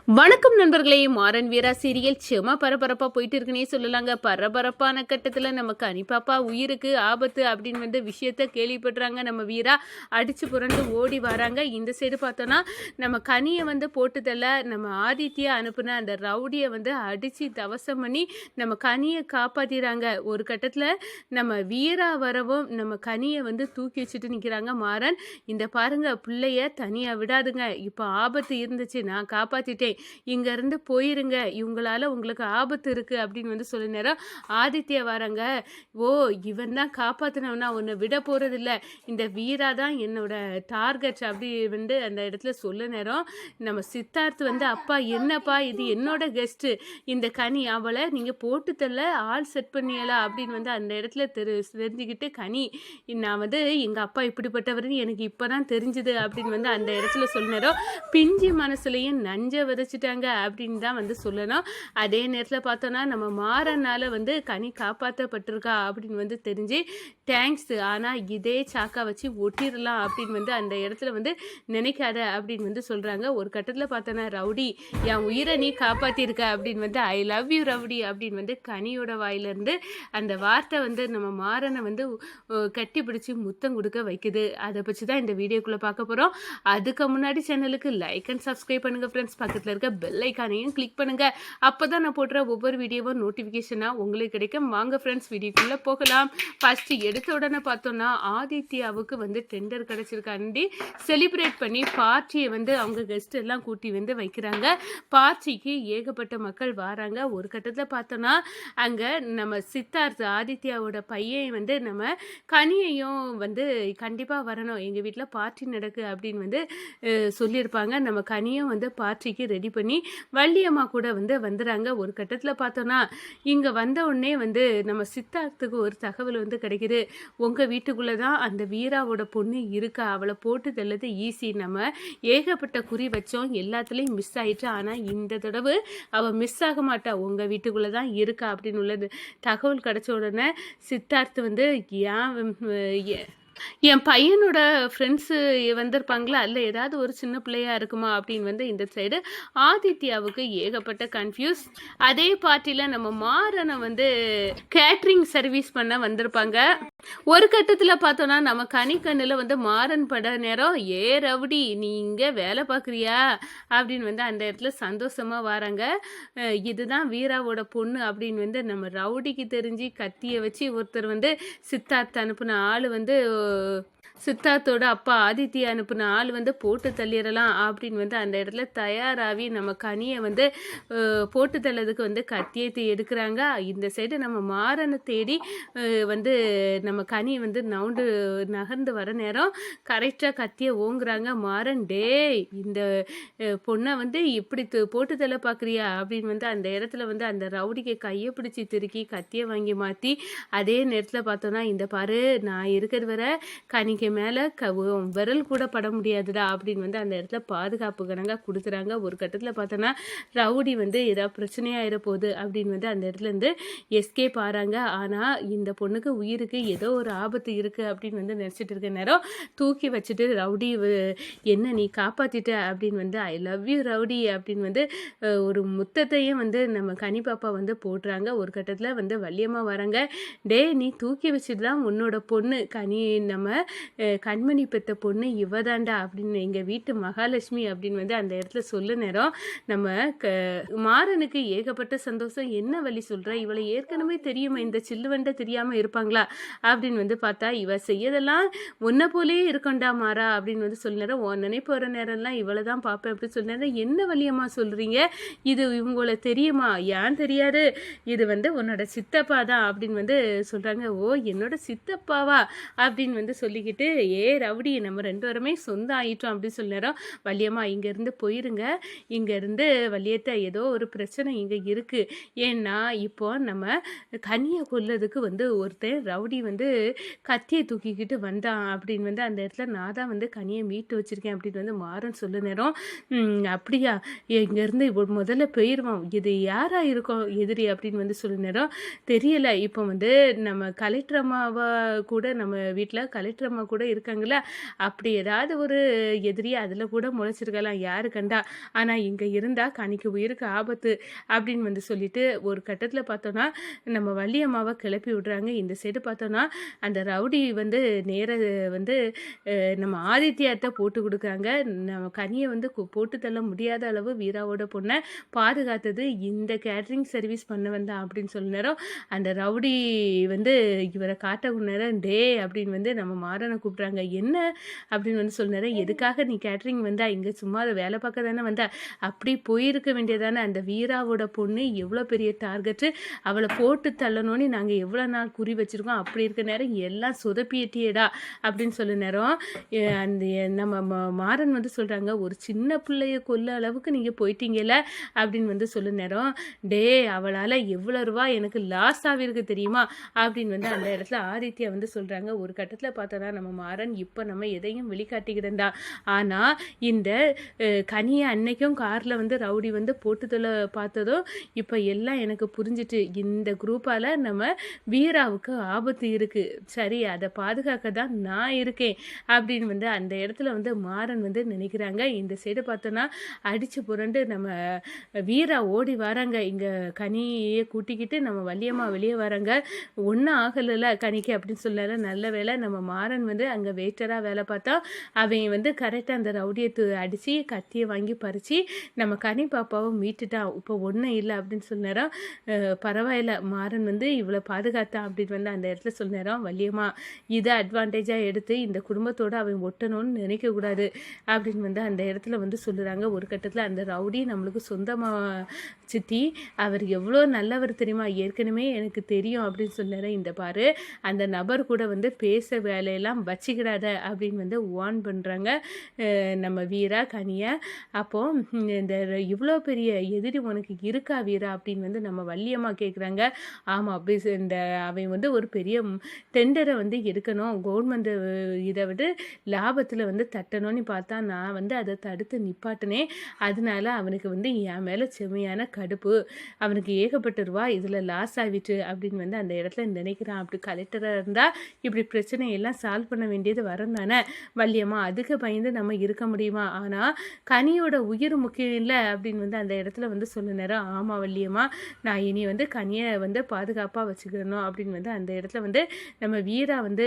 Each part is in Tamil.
வணக்கம் நண்பர்களே, மாறன் வீரா சீரியல் செம பரபரப்பாக போயிட்டு இருக்குன்னே சொல்லலாங்க. பரபரப்பான கட்டத்தில் நம்ம கனிப்பாப்பா உயிருக்கு ஆபத்து அப்படின்னு விஷயத்த கேள்விப்படுறாங்க. நம்ம வீரா அடித்து புரண்டு ஓடி வராங்க. இந்த சைடு பார்த்தோன்னா நம்ம கனியை போட்டுதல்ல நம்ம ஆதித்யா அனுப்புன அந்த ரவுடியை அடித்து தவசம் பண்ணி நம்ம கனியை காப்பாற்றிடுறாங்க. ஒரு கட்டத்தில் நம்ம வீரா வரவும் நம்ம கனியை தூக்கி வச்சுட்டு நிற்கிறாங்க மாறன். இந்த பாருங்க, பிள்ளைய தனியாக விடாதுங்க, இப்போ ஆபத்து இருந்துச்சு, நான் காப்பாற்றிட்டேன், இங்கேருந்து போயிருங்க, இவங்களால உங்களுக்கு ஆபத்து இருக்குது அப்படின்னு சொல்ல நேரம் ஆதித்யா வராங்க. ஓ, இவன் தான் காப்பாற்றினவனா, உன்னை விட போகிறதில்ல, இந்த வீரா தான் என்னோட டார்கெட் அப்படி அந்த இடத்துல சொல்ல நேரம் நம்ம சித்தார்த் அப்பா என்னப்பா இது என்னோட கெஸ்ட்டு, இந்த கனி அவளை நீங்கள் போட்டு தள்ள ஆள் செட் பண்ணியலா அப்படின்னு அந்த இடத்துல தெரிஞ்சுக்கிட்டு கனி நான் எங்கள் அப்பா இப்படிப்பட்டவர்னு எனக்கு இப்போ தான் தெரிஞ்சுது அப்படின்னு அந்த இடத்துல சொல்ல நேரம் பிஞ்சி மனசுலையும் நஞ்சை விதைச்சிட்டாங்க அப்படின்னு தான் சொல்லணும். அதே நேரத்தில் பார்த்தோன்னா நம்ம மாறனால கனி காப்பாற்றப்பட்டிருக்கா அப்படின்னு தெரிஞ்சு தேங்க்ஸ், ஆனால் இதே சாக்கா வச்சு ஒட்டிடலாம் அப்படின்னு அந்த இடத்துல நினைக்காத அப்படின்னு சொல்கிறாங்க. ஒரு கட்டத்தில் பார்த்தோன்னா ரவுடி, என் உயிரை நீ காப்பாற்றிருக்க அப்படின்னு ஐ லவ் யூ ரவுடி அப்படின்னு கனியோட வாயிலிருந்து அந்த வார்த்தை நம்ம மாறனை கட்டி பிடிச்சி முத்தம் கொடுக்க வைக்குது. அதை பற்றி தான் இந்த வீடியோக்குள்ளே பார்க்க போகிறோம். அதுக்கு முன்னாடி சேனலுக்கு லைக் அண்ட் சப்ஸ்கிரைப் பண்ணுங்கள் ஃப்ரெண்ட்ஸ். பக்கத்தில் இருக்க பெல் ஐக்கானையும் கிளிக் பண்ணுங்கள். அப்போ தான் நான் போடுற ஒவ்வொரு வீடியோவும் நோட்டிஃபிகேஷனாக உங்களுக்கு கிடைக்கும். வாங்க ஃப்ரெண்ட்ஸ், வீடியோக்குள்ளே போகலாம். ஃபஸ்ட்டு எடுத்த உடனே பார்த்தோன்னா ஆதித்யாவுக்கு டெண்டர் கிடச்சிருக்காண்டி செலிப்ரேட் பண்ணி பார்ட்டியை அவங்க கெஸ்ட் எல்லாம் கூட்டி வைக்கிறாங்க. பார்ட்டிக்கு ஏகப்பட்ட மக்கள் வராங்க. ஒரு கட்டத்தில் பார்த்தோன்னா அங்கே நம்ம சித்தார்த் ஆதித்யாவோட பையன் நம்ம கனியையும் கண்டிப்பாக வரணும், எங்கள் வீட்டில் பார்ட்டி நடக்கு அப்படின்னு சொல்லியிருப்பாங்க. நம்ம கனியும் பார்ட்டிக்கு ரெடி பண்ணி வள்ளியம்மா கூட வந்துடுறாங்க. ஒரு கட்டத்தில் பார்த்தோன்னா இங்கே வந்த உடனே நம்ம சித்தார்த்துக்கு ஒரு தகவல் கிடைக்கிது. உங்கள் வீட்டுக்குள்ளே தான் அந்த வீராவோட பொண்ணு இருக்கா, அவளை போட்டு தெல்லது ஈஸி, நம்ம ஏகப்பட்ட குறி வச்சோம், எல்லாத்துலேயும் மிஸ் ஆயிட்டா, ஆனால் இந்த தடவை அவள் மிஸ் ஆக மாட்டா, உங்கள் வீட்டுக்குள்ளே தான் இருக்கா அப்படின்னு உள்ளது தகவல் கிடைச்ச உடனே சித்தார்த்து என் பையனோட ஃப்ரெண்ட்ஸு வந்திருப்பாங்களா, இல்லை ஏதாவது ஒரு சின்ன பிள்ளையா இருக்குமா அப்படின்னு இந்த சைடு ஆதித்யாவுக்கு ஏகப்பட்ட கன்ஃபியூஸ். அதே பார்ட்டியில் நம்ம மாறனை கேட்ரிங் சர்வீஸ் பண்ண வந்திருப்பாங்க. ஒரு கட்டத்தில் பார்த்தோன்னா நம்ம கனிக்கண்ணில் மாறன் பட நேரம், ஏ ரவுடி நீ இங்கே வேலை பார்க்குறியா அப்படின்னு அந்த இடத்துல சந்தோஷமாக வராங்க. இதுதான் வீராவோட பொண்ணு அப்படின்னு நம்ம ரவுடிக்கு தெரிஞ்சு கத்தியை வச்சு ஒருத்தர் சித்தார்த் அனுப்புன ஆள் சித்தார்த்தோட அப்பா ஆதித்யா அனுப்புன ஆள் போட்டு தள்ளிடலாம் அப்படின்னு அந்த இடத்துல தயாராகி நம்ம கனியை போட்டு தள்ளதுக்கு கத்தியை எடுக்கிறாங்க. இந்த சைடு நம்ம மாறனை தேடி நம்ம கனி நவுண்டு நகர்ந்து வர நேரம் கரெக்டாக கத்தியை ஓங்குறாங்க. மாறன், டே இந்த பொண்ணை இப்படி போட்டு தள்ள பார்க்குறியா அப்படின்னு அந்த இடத்துல அந்த ரவுடிக்கு கையை பிடிச்சி திருக்கி கத்தியை வாங்கி மாற்றி அதே நேரத்தில் பார்த்தோன்னா இந்த பாரு, நான் இருக்கிறது வர கனிக்கு மேலே விரல் கூட பட முடியாதுடா அப்படின்னு அந்த இடத்துல பாதுகாப்பு கணங்காக கொடுக்குறாங்க. ஒரு கட்டத்தில் பார்த்தோன்னா ரவுடி ஏதாவது பிரச்சனையாயிர போகுது அப்படின்னு அந்த இடத்துல எஸ்கேப் ஆகிறாங்க. ஆனால் இந்த பொண்ணுக்கு உயிருக்கு ஏதோ ஒரு ஆபத்து இருக்குது அப்படின்னு நினச்சிட்டு இருக்க நேரம் தூக்கி வச்சுட்டு ரவுடி, என்ன நீ காப்பாற்றிட்ட அப்படின்னு ஐ லவ் யூ ரவுடி அப்படின்னு ஒரு முத்தத்தையும் நம்ம கனி பாப்பா போடுறாங்க. ஒரு கட்டத்தில் வள்ளியம்மா வராங்க. டே, நீ தூக்கி வச்சுட்டு தான் உன்னோட பொண்ணு கனி, நம்ம கண்மணி பெற்ற பொண்ணு இவதாண்டா அப்படின்னு எங்கள் வீட்டு மகாலட்சுமி அப்படின்னு அந்த இடத்துல சொல்ல நேரம் நம்ம மாறனுக்கு ஏகப்பட்ட சந்தோஷம். என்ன வழி சொல்கிற, இவளை ஏற்கனவே தெரியுமா, இந்த சில்லுவண்டை தெரியாமல் இருப்பாங்களா அப்படின்னு பார்த்தா இவ செய்யதெல்லாம் உன்னை போலே இருக்கண்டா மாறா அப்படின்னு சொல்ல நேரம், உன் நினைப்பு வர நேரம்லாம் இவளை தான் பார்ப்பேன் அப்படின்னு சொல்ல நேரம், என்ன வழியம்மா சொல்கிறீங்க, இது இவங்களை தெரியுமா, ஏன் தெரியாது, இது உன்னோட சித்தப்பா தான் அப்படின்னு சொல்கிறாங்க. ஓ, என்னோட சித்தப்பாவா அப்படின்னு சொல்லிக்கிட்டு, ஏ ரவுடி நம்ம ரெண்டு பேருமே சொந்தம் ஆயிட்டோம் அப்படின்னு சொல்லிடுறோம். வள்ளியம்மா இங்கேருந்து போயிருங்க, இங்கேருந்து வள்ளியத்தை ஏதோ ஒரு பிரச்சனை இங்கே இருக்குது, ஏன்னா இப்போ நம்ம கனியை கொல்லதுக்கு ஒருத்தன் ரவுடி கத்தியை தூக்கிக்கிட்டு வந்தான் அப்படின்னு அந்த இடத்துல நான் தான் கனியை மீட்டு வச்சுருக்கேன் அப்படின்னு மாறன் சொல்ல நேரம், அப்படியா, இங்கேருந்து முதல்ல போயிடுவான், இது யாராக இருக்கும் எதிரி அப்படின்னு சொல்ல நேரம், தெரியலை, இப்போ நம்ம கலெக்டர் அம்மாவை கூட நம்ம வீட்டில் கலெக்டர் அம்மா கூட இருக்காங்களா, அப்படி ஏதாவது ஒரு எதிரி அதில் கூட முளைச்சிருக்கலாம் யாரு கண்டா. ஆனால் இங்கே இருந்தால் கனிக்கு உயிருக்கு ஆபத்து அப்படின்னு வந்து சொல்லிட்டு ஒரு கட்டத்தில் பார்த்தோன்னா நம்ம வள்ளியம்மாவை கிளப்பி விடுறாங்க. இந்த சைடு பார்த்தோன்னா அந்த ரவுடி வந்து நேர வந்து நம்ம ஆதித்யாத்தை போட்டு கொடுக்குறாங்க. நம்ம கனியை வந்து போட்டு தள்ள முடியாத அளவு வீராவோட பொண்ணை பாதுகாத்தது இந்த கேட்ரிங் சர்வீஸ் பண்ண வந்தான் அப்படின்னு சொல்ல நேரம் அந்த ரவுடி வந்து இவரை காட்ட நேரம் டே அப்படின்னு வந்து நம்ம மாறனை கூப்பிட்றாங்க. என்ன அப்படின்னு வந்து சொல்ல நேரம் எதுக்காக நீ கேட்ரிங் வந்தா, இங்கே சும்மா அதை வேலை பார்க்க தானே வந்தா, அப்படி போயிருக்க வேண்டியதானே. அந்த வீராவோட பொண்ணு எவ்வளோ பெரிய டார்கெட்டு, அவளை போட்டு தள்ளணும்னு நாங்கள் எவ்வளோ நாள் குறி வச்சுருக்கோம், அப்படி இருக்க நேரம் எல்லாம் சொதப்பியட்டியடா அப்படின்னு சொல்ல நேரம் அந்த நம்ம மாறன் வந்து சொல்கிறாங்க ஒரு சின்ன பிள்ளைய கொல்ல அளவுக்கு நீங்கள் போயிட்டீங்கல்ல அப்படின்னு வந்து சொல்ல நேரம் டே அவளால் எவ்வளோ ரூபா எனக்கு லாஸ் ஆகிருக்கு தெரியுமா அப்படின்னு வந்து அந்த இடத்துல ஆதித்யா வந்து சொல்கிறாங்க. ஒரு கட்டத்தில் பார்த்தோன்னா நம்ம மாறன் இப்போ நம்ம எதையும் வெளிக்காட்டிக்கிறேன்டா, ஆனால் இந்த கனியை அன்னைக்கும் காரில் வந்து ரவுடி வந்து போட்டுதல பார்த்ததும் இப்போ எல்லாம் எனக்கு புரிஞ்சிட்டு இந்த குரூப்பால் நம்ம வீராவுக்கு ஆபத்து இருக்குது, சரி அதை பாதுகாக்க தான் நான் இருக்கேன் அப்படின்னு வந்து அந்த இடத்துல வந்து மாறன் வந்து நினைக்கிறாங்க. இந்த சைடு பார்த்தோன்னா அடித்து புரண்டு நம்ம வீரா ஓடி வராங்க. இங்கே கனியை கூட்டிக்கிட்டு நம்ம வள்ளியம்மா வெளியே வராங்க. ஒன்றும் ஆகலைல்ல கனிக்கு அப்படின்னு சொன்னால நல்ல வேலை நம்ம மாறன் வந்து அங்கே வெயிட்டராக வேலை பார்த்தா அவன் வந்து கரெக்டாக அந்த ரவுடியை அடித்து கத்தியை வாங்கி பறித்து நம்ம கனி பாப்பாவை மீட்டுட்டான். இப்போ ஒன்றும் இல்லை அப்படின்னு சொன்னாராம். பரவாயில்ல மாறன் வந்து இவ்வளோ பாதுகாத்தான் அப்படின்னு வந்து அந்த இடத்துல சொன்னாராம். வள்ளியம்மா இதை அட்வான்டேஜாக எடுத்து இந்த குடும்பத்தோடு அவன் ஒட்டணும்னு நினைக்கக்கூடாது அப்படின்னு வந்து அந்த இடத்துல வந்து சொல்லுறாங்க. ஒரு கட்டத்தில் அந்த ரவுடி நம்மளுக்கு சொந்தமாக சித்தி, அவர் எவ்வளோ நல்லவர் தெரியுமா, ஏற்கனவே எனக்கு தெரியும் அப்படின்னு சொன்னார். இந்த பாரு அந்த நபர் கூட வந்து பேச வேலையெல்லாம் வச்சுக்கிடாத அப்படின்னு வந்து வார்ன் பண்ணுறாங்க நம்ம வீரா கனியை. அப்போது இந்த இவ்வளோ பெரிய எதிரி உனக்கு இருக்கா வீரா அப்படின்னு வந்து நம்ம வள்ளியம்மா கேட்குறாங்க. ஆமாம் அப்படி இந்த அவன் வந்து ஒரு பெரிய டெண்டரை வந்து எடுக்கணும், கவர்மெண்ட் இதை விட லாபத்தில் வந்து தட்டணும்னு பார்த்தா நான் வந்து அதை தடுத்து நிப்பாட்டினேன், அதனால அவனுக்கு வந்து என் மேலே செம்மையான கடுப்பு, அவனுக்கு ஏகப்பட்ட ரூபா இதில் லாஸ் ஆகிட்டு அப்படின்னு வந்து அந்த இடத்துல நினைக்கிறான். அப்படி கலெக்டராக இருந்தால் இப்படி பிரச்சனையெல்லாம் சால்வ் பண்ண வேண்டியது வரும் தானே வள்ளியம்மா, அதுக்கு பயந்து நம்ம இருக்க முடியுமா, ஆனால் கனியோட உயிர் முக்கியம் இல்லை அப்படின்னு வந்து அந்த இடத்துல வந்து சொல்ல நேரம் ஆமாம் வள்ளியம்மா நான் இனி வந்து கனியை வந்து பாதுகாப்பாக வச்சுக்கணும் அப்படின்னு வந்து அந்த இடத்துல வந்து நம்ம வீரா வந்து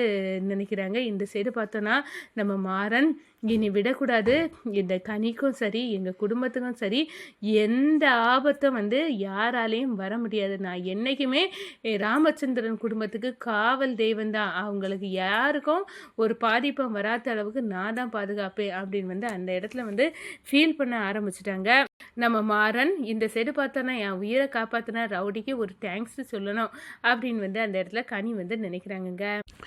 நினைக்கிறாங்க. இந்த சைடு பார்த்தோன்னா நம்ம மாறன் இனி விடக்கூடாது, இந்த கனிக்கும் சரி எங்கள் குடும்பத்துக்கும் சரி எந்த ஆபத்தும் வந்து யாராலையும் வர முடியாது, நான் என்றைக்குமே ராமச்சந்திரன் குடும்பத்துக்கு காவல் தெய்வம் தான், அவங்களுக்கு யாருக்கும் ஒரு பாதிப்பம் வராத அளவுக்கு நான் தான் பாதுகாப்பேன் அப்படின்னு வந்து அந்த இடத்துல வந்து ஃபீல் பண்ண ஆரம்பிச்சிட்டாங்க நம்ம மாறன். இந்த சைடு பார்த்தோன்னா என் உயிரை காப்பாற்றின ரவுடிக்கு ஒரு தேங்க்ஸ் சொல்லணும் அப்படின்னு வந்து அந்த இடத்துல கனி வந்து நினைக்கிறாங்கங்க.